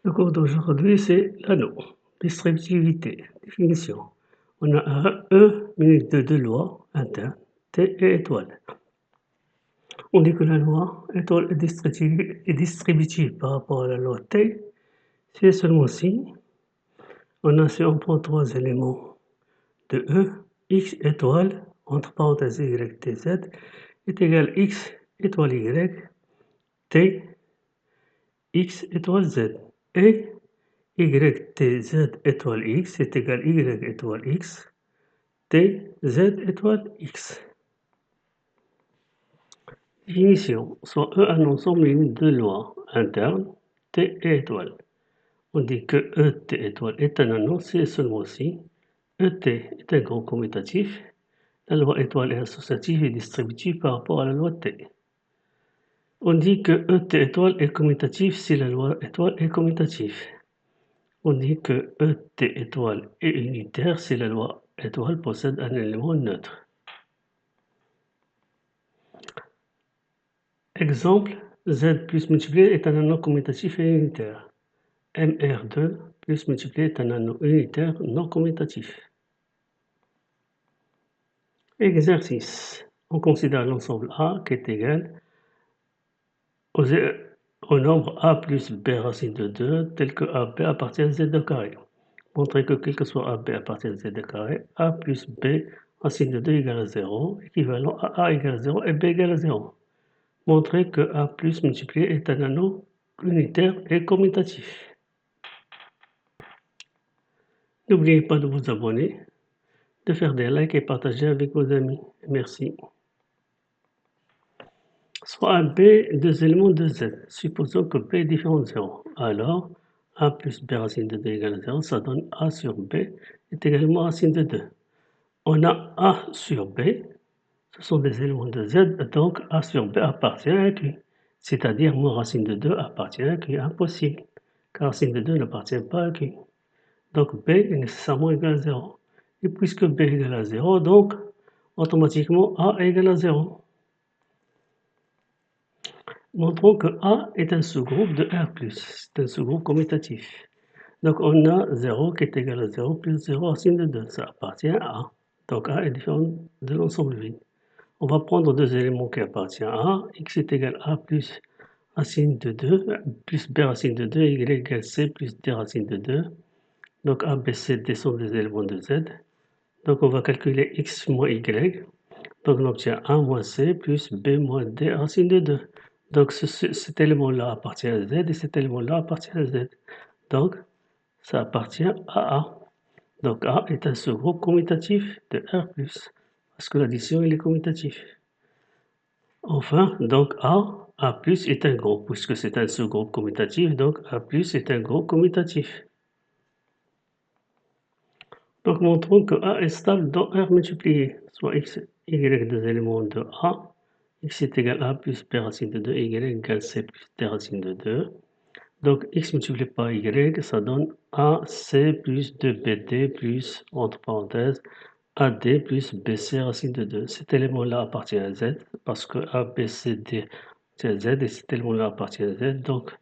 Le cours d'aujourd'hui, c'est l'anneau. Distributivité. Définition. On a un E muni de deux lois internes, T et étoile. On dit que la loi étoile est distributive par rapport à la loi T si et seulement si on prend trois éléments de E, X étoile, entre parenthèses Y, T, Z, est égal à X étoile Y, T, X étoile Z. Et Y, T, Z étoile X est égal à Y étoile X, T, Z étoile X. Définition. Soit E un ensemble uni de lois internes, T et étoile. On dit que ET étoile est un anneau si et seulement si ET est un groupe commutatif, la loi étoile est associative et distributive par rapport à la loi T. On dit que ET étoile est commutatif si la loi étoile est commutative. On dit que ET étoile est unitaire si la loi étoile possède un élément neutre. Exemple, Z plus multiplié est un anneau commutatif et unitaire. MR2 plus multiplié est un anneau unitaire non commutatif. Exercice. On considère l'ensemble A qui est égal au nombre A plus B racine de 2 tel que AB appartient à Z carré. Montrer que quel que soit AB appartient à Z carré, A plus B racine de 2 égale à 0, équivalent à A égale à 0 et B égale à 0. Montrer que A plus multiplié est un anneau unitaire et commutatif. N'oubliez pas de vous abonner, de faire des likes et partager avec vos amis. Merci. Soit B deux éléments de Z. Supposons que B est différent de 0. Alors, A plus B racine de 2 égale à 0, ça donne A sur B est également racine de 2. On a A sur B, ce sont des éléments de Z, donc A sur B appartient à Q. C'est-à-dire, moins racine de 2 appartient à Q. Impossible, car racine de 2 n'appartient pas à Q. Donc B est nécessairement égal à 0. Et puisque B est égal à 0, donc automatiquement A est égal à 0. Montrons que A est un sous-groupe de R+, c'est un sous-groupe commutatif. Donc on a 0 qui est égal à 0 plus 0 racine de 2, ça appartient à A. Donc A est différent de l'ensemble vide. On va prendre deux éléments qui appartiennent à A, x est égal à A plus racine de 2, plus B racine de 2, y égale C plus D racine de 2. Donc A, B, C, D sont des éléments de Z. Donc on va calculer x moins y. Donc on obtient A moins C plus B moins D racine de 2. Donc cet élément-là appartient à Z et cet élément-là appartient à Z. Donc ça appartient à A. Donc A est un sous-groupe commutatif de R+, parce que l'addition est commutative. Enfin, donc A+ est un groupe, puisque c'est un sous-groupe commutatif, donc A+ est un groupe commutatif. Donc montrons que A est stable dans R multiplié, soit x, y deux éléments de A, x est égal à A plus B racine de 2, y égale C plus D racine de 2. Donc x multiplié par y, ça donne AC plus 2BD plus, entre parenthèses, AD plus BC racine de 2. Cet élément-là appartient à Z, parce que ABCD c'est à Z et cet élément-là appartient à Z. Donc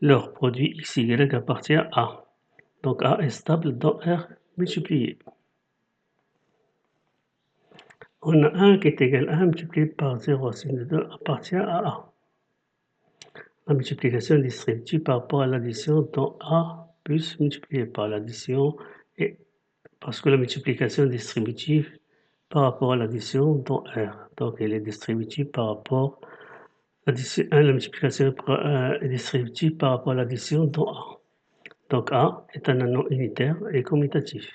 leur produit XY appartient à A. Donc A est stable dans R multiplié. On a 1 qui est égal à 1 multiplié par 0 racine de 2 appartient à A. La multiplication est distributive par rapport à l'addition dont A plus multiplié par l'addition et parce que la multiplication est distributive par rapport à l'addition dans R. Donc elle est distributive par rapport à la multiplication est distributive par rapport à l'addition dans A. Donc A est un anneau unitaire et commutatif.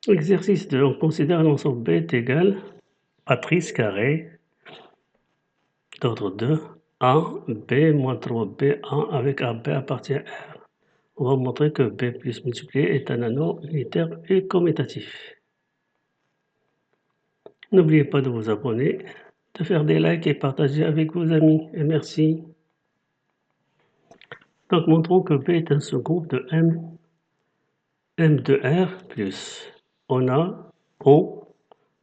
Exercice 2. On considère l'ensemble B est égal à matrice carrée d'ordre 2, A, B moins 3B, A avec AB appartient à R. On va montrer que B plus multiplié est un anneau unitaire et commutatif. N'oubliez pas de vous abonner, de faire des likes et partager avec vos amis. Et merci. Donc montrons que B est un sous-groupe de M de R plus. On a O.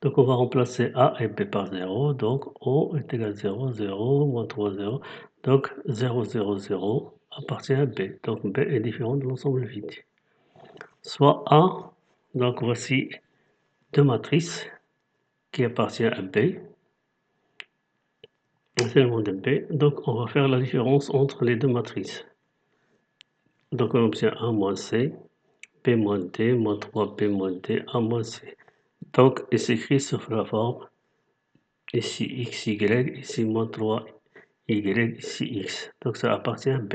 Donc on va remplacer A et B par 0. Donc O est égal à 0, 0, moins 3, 0. Donc 0, 0, 0. appartient à B. Donc B est différent de l'ensemble vide. Soit A, donc voici deux matrices qui appartiennent à B. C'est le monde de B. Donc on va faire la différence entre les deux matrices. Donc on obtient A moins C, B moins D, moins 3B moins D, A moins C. Donc il s'écrit sur la forme ici x, y, ici moins 3 y, ici x. Donc ça appartient à B.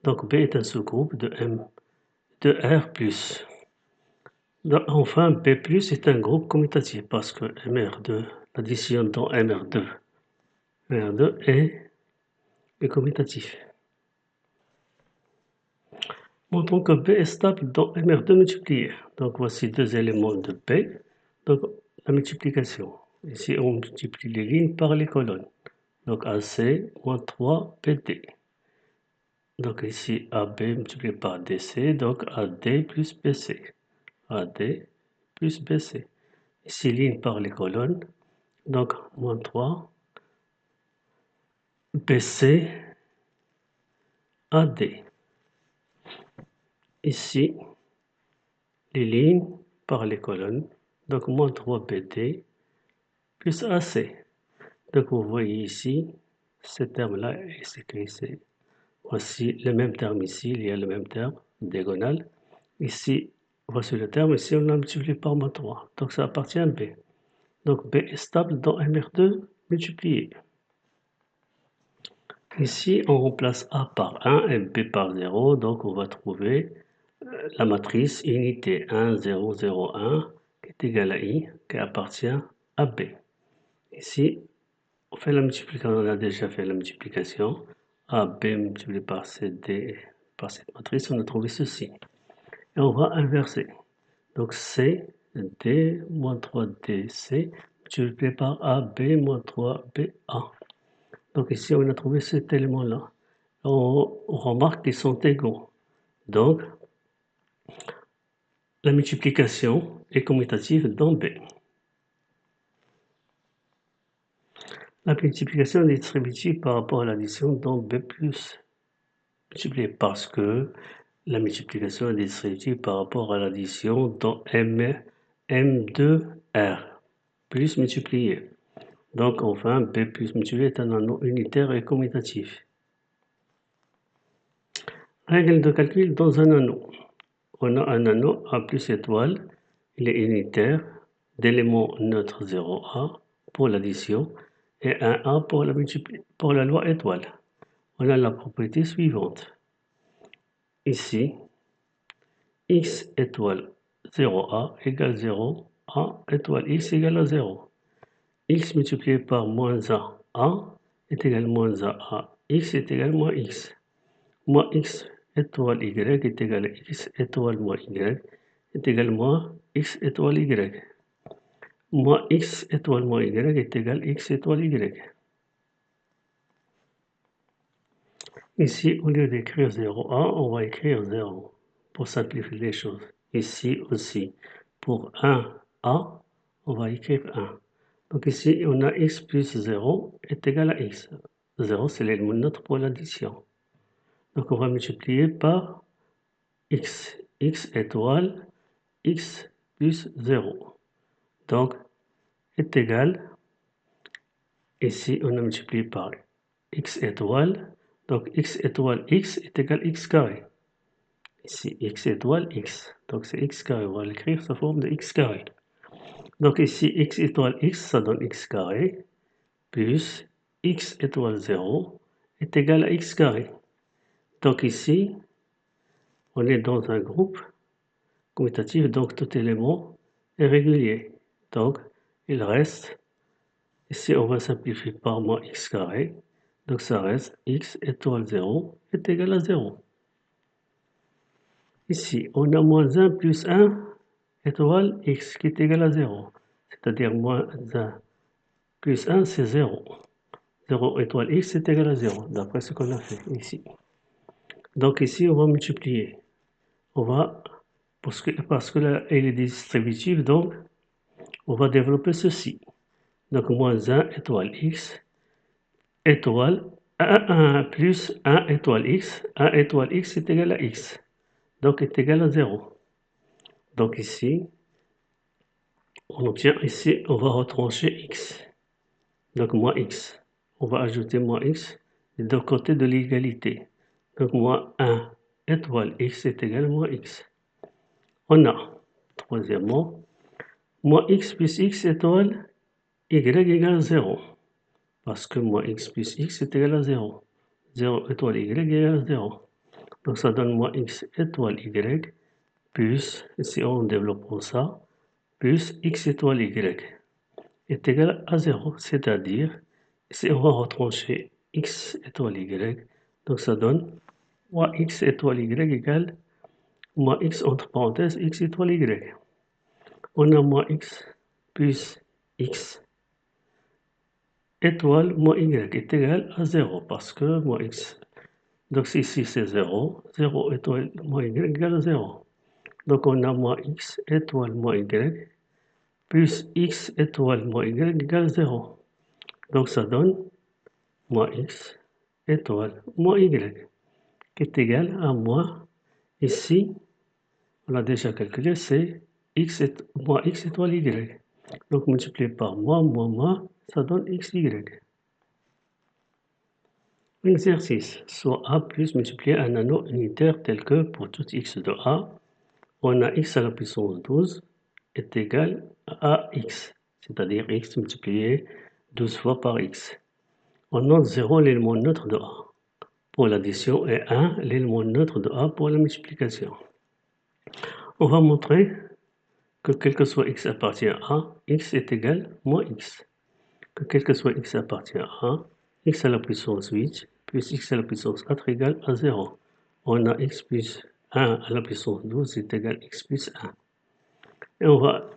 Donc B est un sous-groupe de R+. Enfin, B+ est un groupe commutatif parce que MR2, l'addition dans MR2 est commutatif. Montrons que B est stable dans MR2 multiplié. Donc voici deux éléments de B. Donc la multiplication. Ici on multiplie les lignes par les colonnes. Donc AC moins 3 BD. Donc ici AB multiplié par DC, donc AD plus BC. AD plus BC. Ici ligne par les colonnes. Donc moins 3 BC AD. Ici les lignes par les colonnes. Donc moins 3 BD plus AC. Donc vous voyez ici, ce terme-là est écrit ici. Voici le même terme ici, il y a le même terme, diagonale. Ici, voici le terme, ici on l'a multiplié par moins 3. Donc ça appartient à B. Donc B est stable dans MR2 multiplié. Ici, on remplace A par 1 et B par 0. Donc on va trouver la matrice unité 1, 0, 0, 1 qui est égale à I, qui appartient à B. Ici, on fait la multiplication, on a déjà fait la multiplication. AB multiplié par CD par cette matrice, on a trouvé ceci. Et on va inverser. Donc C, D, moins 3DC, multiplié par AB, moins 3BA. Donc ici, on a trouvé cet élément-là. On remarque qu'ils sont égaux. Donc, la multiplication est commutative dans B. La multiplication est distributive par rapport à l'addition dans B+, multiplié parce que la multiplication est distributive par rapport à l'addition dans M2R, plus multiplié. Donc enfin, B plus multiplié est un anneau unitaire et commutatif. Règle de calcul dans un anneau. On a un anneau A plus étoile, il est unitaire, d'éléments neutres 0A pour l'addition et 1A pour la loi étoile. On a la propriété suivante. Ici, x étoile 0A égale 0, A étoile x égale à 0. X multiplié par moins A est égal à moins A, x est égal à moins x. Moins x étoile y est égal à x étoile moins y est égal à moins x étoile y. Moins x étoile moins y est égal à x étoile y. Ici, au lieu d'écrire 0A, on va écrire 0 pour simplifier les choses. Ici aussi, pour 1A, on va écrire 1. Donc ici, on a x plus 0 est égal à x. 0, c'est l'élément neutre pour l'addition. Donc on va multiplier par x. X étoile x plus 0. Donc, est égal, ici on a multiplié par x étoile. Donc x étoile x est égal à x carré. Ici, x étoile x. Donc c'est x carré. On va l'écrire sous forme de x carré. Donc ici, x étoile x, ça donne x carré, plus x étoile 0 est égal à x carré. Donc ici, on est dans un groupe commutatif, donc tout élément est régulier. Donc, il reste, ici on va simplifier par moins x carré, donc ça reste x étoile 0 est égal à 0. Ici, on a moins 1 plus 1 étoile x qui est égal à 0. C'est-à-dire moins 1 plus 1, c'est 0. 0 étoile x est égal à 0, d'après ce qu'on a fait ici. Donc ici, on va multiplier. On va, parce que là, elle est distributive, donc on va développer ceci. Donc moins 1 étoile x étoile 1 plus 1 étoile x, 1 étoile x est égal à x, donc est égal à 0. Donc ici, on obtient ici, on va retrancher x, donc moins x. On va ajouter moins x des deux côtés de l'égalité. Donc moins 1 étoile x est égal à moins x. On a, troisièmement, moins x plus x étoile y égale 0. Parce que moins x plus x est égal à 0. 0 étoile y égale 0. Donc ça donne moins x étoile y plus, ici on développe ça, plus x étoile y est égal à 0. C'est-à-dire, ici on va retrancher x étoile y. Donc ça donne moins x étoile y égale moins x entre parenthèses x étoile y. On a moins x plus x étoile moins y est égal à 0 parce que moins x. Donc ici c'est 0, 0 étoile moins y égale à 0. Donc on a moins x étoile moins y plus x étoile moins y égale 0. Donc ça donne moins x étoile moins y qui est égal à moins, ici on a déjà calculé, c'est moins x étoile y. Donc multiplié par moins, ça donne xy. Exercice, soit a plus multiplié un anneau unitaire tel que pour tout x de a, on a x à la puissance 12 est égal à x, c'est-à-dire x multiplié 12 fois par x. On note 0 l'élément neutre de a pour l'addition et 1 l'élément neutre de a pour la multiplication. On va montrer que quel que soit x appartient à a, x est égal moins x. Que quel que soit x appartient à a, x à la puissance 8 plus x à la puissance 4 égale à 0. On a x plus 1 à la puissance 12 est égal à x plus 1. Et on va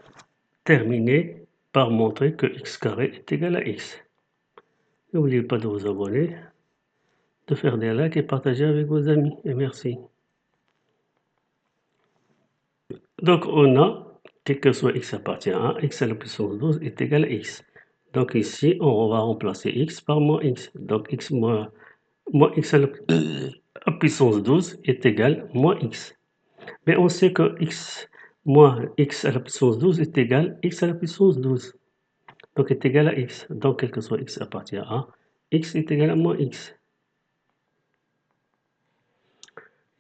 terminer par montrer que x carré est égal à x. N'oubliez pas de vous abonner, de faire des likes et partager avec vos amis. Et merci. Donc on a, quel que soit x appartient à x à la puissance 12 est égal à x. Donc ici, on va remplacer x par moins x. Donc x moins x à la puissance 12 est égal à moins x. Mais on sait que x moins x à la puissance 12 est égal à x à la puissance 12. Donc est égal à x. Donc quel que soit x appartient à x est égal à moins x.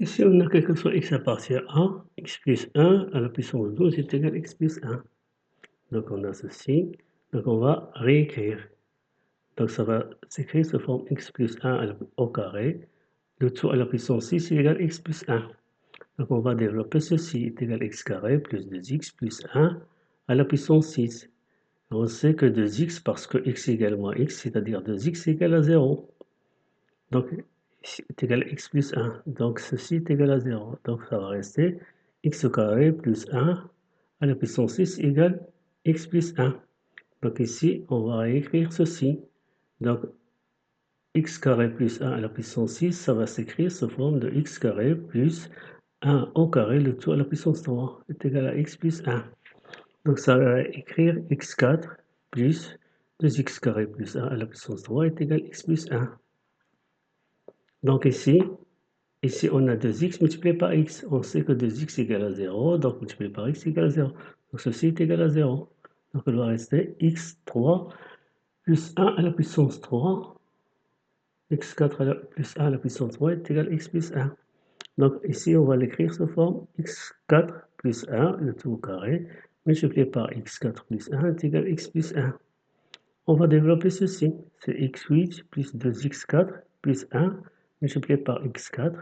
Ici, on a quel que soit x appartient à x plus 1 à la puissance 12 est égal à x plus 1. Donc on a ceci. Donc on va réécrire. Donc ça va s'écrire sous forme x plus 1 au carré. Le tout à la puissance 6 est égal à x plus 1. Donc on va développer ceci est égal à x carré plus 2x plus 1 à la puissance 6. On sait que 2x parce que x égale moins x, c'est-à-dire 2x égale à 0. Donc ici est égal à x plus 1. Donc ceci est égal à 0. Donc ça va rester x au carré plus 1 à la puissance 6 égale x plus 1. Donc ici, on va réécrire ceci. Donc x carré plus 1 à la puissance 6, ça va s'écrire sous forme de x carré plus 1 au carré, le tout à la puissance 3, est égal à x plus 1. Donc ça va écrire x4 plus 2x carré plus 1 à la puissance 3 est égal à x plus 1. Donc ici on a 2x multiplié par x. On sait que 2x égale à 0, donc multiplié par x égale à 0. Donc ceci est égal à 0. Donc il va rester x3 plus 1 à la puissance 3, x4 plus 1 à la puissance 3 est égal à x plus 1. Donc ici, on va l'écrire sous forme x4 plus 1, le tout au carré, multiplié par x4 plus 1 est égal à x plus 1. On va développer ceci. C'est x8 plus 2x4 plus 1 multiplié par x4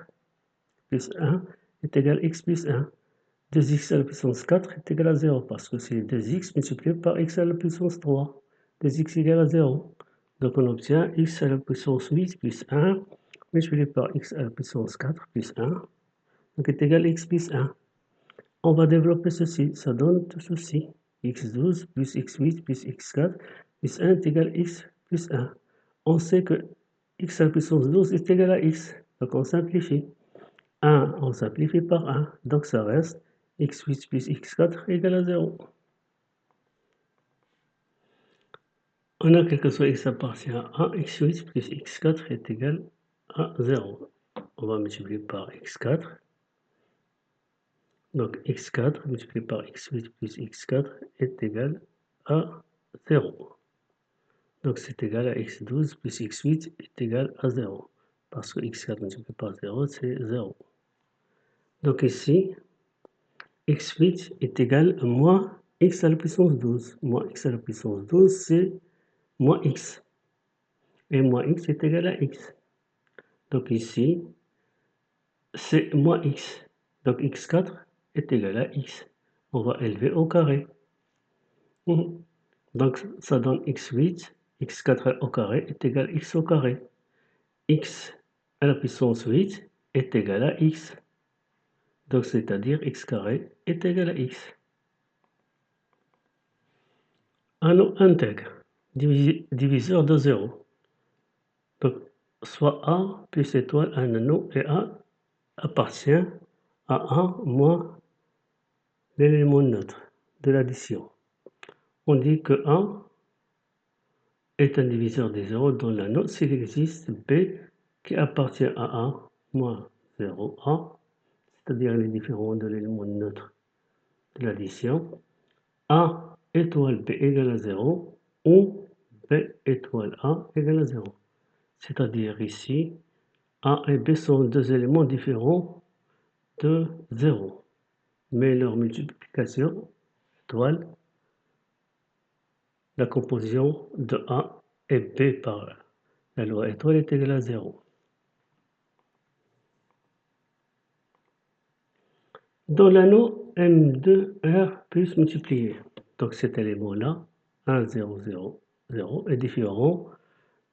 plus 1 est égal à x plus 1. 2x à la puissance 4 est égal à 0 parce que c'est 2x multiplié par x à la puissance 3. 2x égale à 0. Donc on obtient x à la puissance 8 plus 1 multiplié par x à la puissance 4 plus 1 donc est égal à x plus 1. On va développer ceci, ça donne tout ceci. x12 plus x8 plus x4 plus 1 est égal à x plus 1. On sait que x à la puissance 12 est égal à x, donc on simplifie. 1, on simplifie par 1, donc ça reste x8 plus x4 égale à 0. On a quel que soit x appartient à a, x8 plus x4 est égal à 0. On va multiplier par x4. Donc x4 multiplié par x8 plus x4 est égal à 0. Donc c'est égal à x12 plus x8 est égal à 0. Parce que x4 multiplié par 0, c'est 0. Donc ici, x8 est égal à moins x à la puissance 12. Moins x à la puissance 12, c'est moins x. Et moins x est égal à x. Donc ici, c'est moins x. Donc x4 est égal à x. On va élever au carré. Donc ça donne x8, x4 au carré est égal à x au carré. X à la puissance 8 est égal à x. Donc c'est-à-dire x carré est égal à x. Anneau intègre, diviseur de 0. Donc soit a plus étoile un anneau et a appartient à 1 moins l'élément neutre de l'addition. On dit que 1 est un diviseur des 0 dans l'anneau s'il existe b qui appartient à 1 moins 0a, c'est-à-dire les différents de l'élément neutre de l'addition, a étoile b égale à 0 ou b étoile a égale à 0. C'est-à-dire ici, a et b sont deux éléments différents de 0, mais leur multiplication, étoile, la composition de a et b par la loi étoile est égale à 0. Dans l'anneau M2R plus multiplié, donc cet élément-là, 1, 0, 0, 0, est différent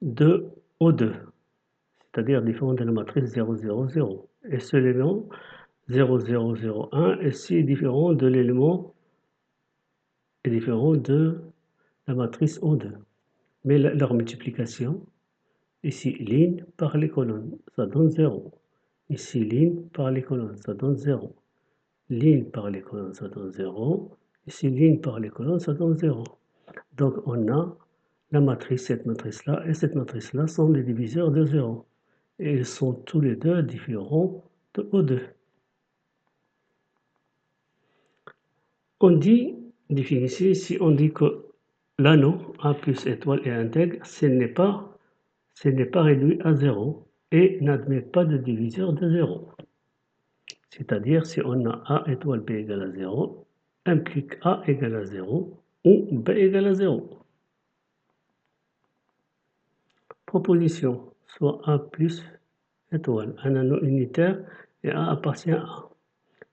de O2, c'est-à-dire différent de la matrice 0, 0, 0. Et ce élément 0, 0, 0, 1 est aussi différent de l'élément est différent de la matrice O2. Mais leur multiplication, ici ligne par les colonnes, ça donne 0. Ici ligne par les colonnes, ça donne 0. Ligne par les colonnes, ça donne 0. Ici, ligne par les colonnes, ça donne 0. Donc, on a la matrice, cette matrice-là et cette matrice-là sont les diviseurs de 0. Et ils sont tous les deux différents de O2. On dit, définition ici, on dit que l'anneau A plus étoile est intègre, ce n'est pas réduit à 0 et n'admet pas de diviseur de 0. C'est-à-dire, si on a A étoile B égale à 0, implique A égale à 0 ou B égale à 0. Proposition, soit A plus étoile, un anneau unitaire et A appartient à A.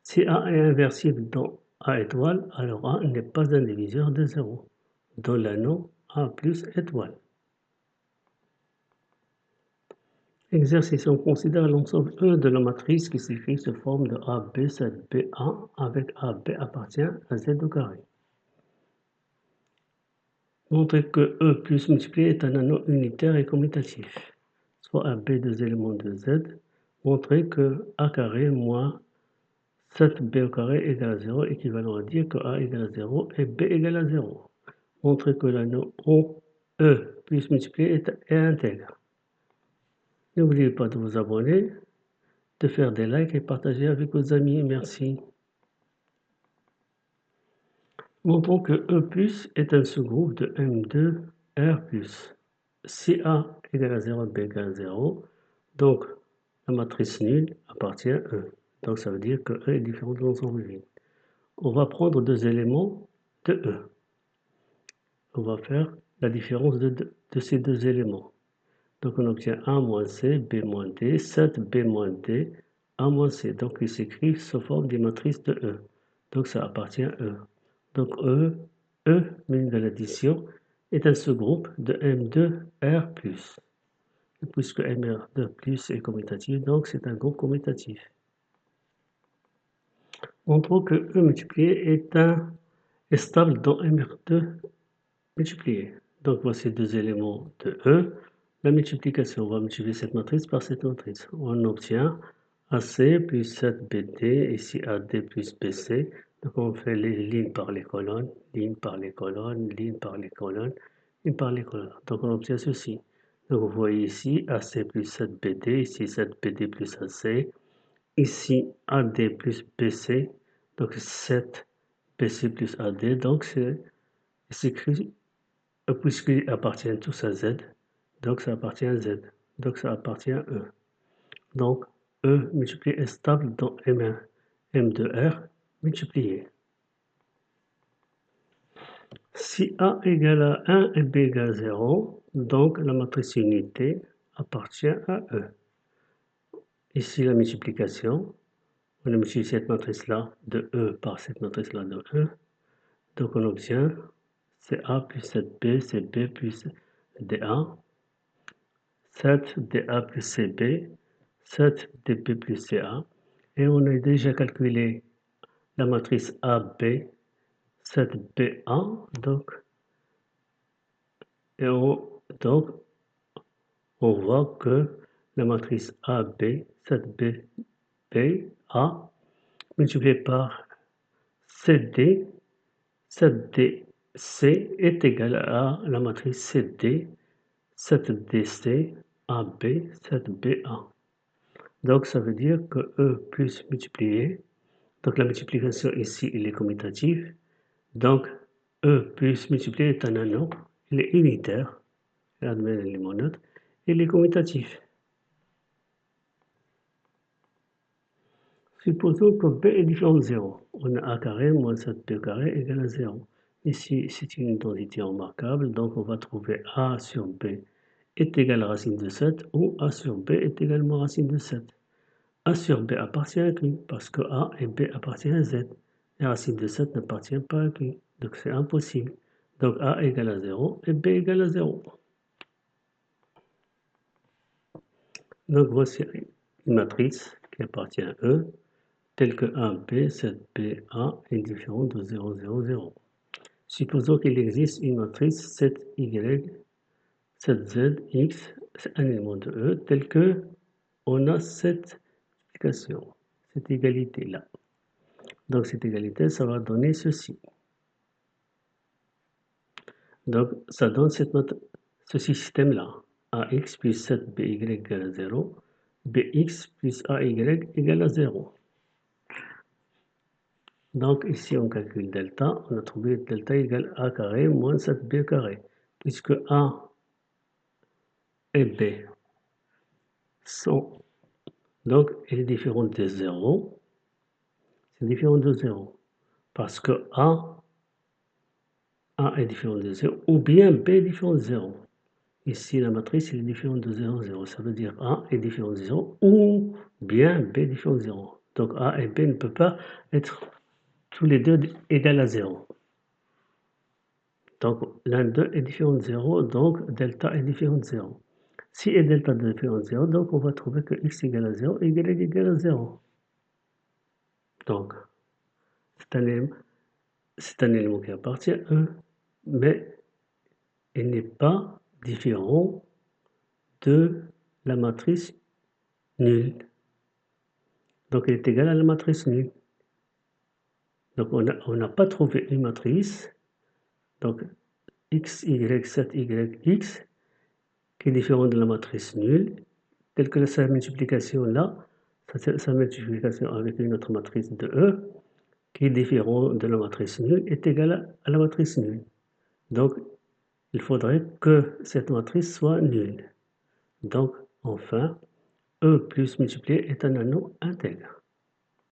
Si A est inversible dans A étoile, alors A n'est pas un diviseur de 0 dans l'anneau A plus étoile. Exercice, on considère l'ensemble E de la matrice qui s'écrit sous forme de AB, ZBA avec AB appartient à Z au carré. Montrer que E plus multiplié est un anneau unitaire et commutatif, soit AB deux éléments de Z. Montrer que A carré moins 7B au carré égale à 0, équivalent à dire que A égale à 0 et B égale à 0. Montrer que l'anneau E plus multiplié est intègre. N'oubliez pas de vous abonner, de faire des likes et partager avec vos amis. Merci. Montrons que E+ est un sous-groupe de M2R+. Si A égale à 0, B égale à 0, donc la matrice nulle appartient à E. Donc ça veut dire que E est différent de l'ensemble vide. On va prendre deux éléments de E. On va faire la différence de ces deux éléments. Donc on obtient A moins C, B moins D, 7B moins D, A moins C. Donc il s'écrit sous forme des matrices de E. Donc ça appartient à E. Donc E, mine de l'addition, est un sous-groupe de M2R+. Et puisque M2+ est commutatif, donc c'est un groupe commutatif. Montrons que E multiplié est stable dans MR2 multiplié. Donc voici deux éléments de E. La multiplication, on va multiplier cette matrice par cette matrice. On obtient AC plus 7BD, ici AD plus BC. Donc on fait les lignes par les colonnes, ligne par les colonnes, ligne par les colonnes. par l'école. Donc on obtient ceci. Donc vous voyez ici AC plus 7BD, ici 7BD plus AC, ici AD plus BC, donc 7BC plus AD, donc c'est écrit, puisqu'ils appartiennent tous à Z, donc ça appartient à Z, donc ça appartient à E. Donc E multiplié est stable dans M1, M de R multiplié. Si A égale à 1 et B égale à 0, donc la matrice unité appartient à E. Ici la multiplication, on a multiplié cette matrice-là de E par cette matrice-là de E. Donc on obtient CA plus 7B, CB plus DA, 7DA plus CB, 7DB plus CA. Et on a déjà calculé la matrice AB, 7BA, donc on voit que la matrice AB, 7BA, multipliée par CD, 7DC est égal à la matrice CD, 7DC, AB, 7BA. Donc ça veut dire que E plus multiplié, donc la multiplication ici il est commutatif, donc E plus multiplié est un anneau, il est unitaire, admet les monotes, il est commutatif. Supposons que B est différent de 0. On a A carré moins 7B carré égale à 0. Ici, c'est une identité remarquable, donc on va trouver A sur B est égal à racine de 7 ou A sur B est également racine de 7. A sur B appartient à qui? Parce que A et B appartiennent à Z. Et racine de 7 n'appartient pas à qui? Donc c'est impossible. Donc A égale à 0 et B égale à 0. Donc voici une matrice qui appartient à E, telle que AB, 7BA est différent de 0, 0, 0. Supposons qu'il existe une matrice 7Y, 7Z, X, c'est un élément de E, tel que on a cette multiplication, cette égalité-là. Donc cette égalité, ça va donner ceci. Donc ça donne ce système-là. AX plus 7BY égale à 0, BX plus AY égale à 0. Donc ici on calcule delta, on a trouvé delta égale A carré moins 7B carré, puisque A et B sont, donc elle est différente de 0, c'est différent de 0, parce que A est différent de 0, ou bien B est différent de 0. Ici la matrice est différente de 0, 0, ça veut dire A est différent de 0, ou bien B est différent de 0. Donc A et B ne peuvent pas être tous les deux égales à 0. Donc l'un d'eux est différent de 0, donc delta est différent de 0. Si est delta est différent de 0, donc on va trouver que x égale à 0 et y égale à 0. Donc c'est un élément qui appartient à E, mais il n'est pas différent de la matrice nulle. Donc il est égal à la matrice nulle. Donc on n'a pas trouvé une matrice, donc x, y, 7, y, x, qui est différente de la matrice nulle, telle que sa multiplication là, sa multiplication avec une autre matrice de E, qui est différente de la matrice nulle, est égale à la matrice nulle. Donc, il faudrait que cette matrice soit nulle. Donc, enfin, E plus multiplié est un anneau intègre.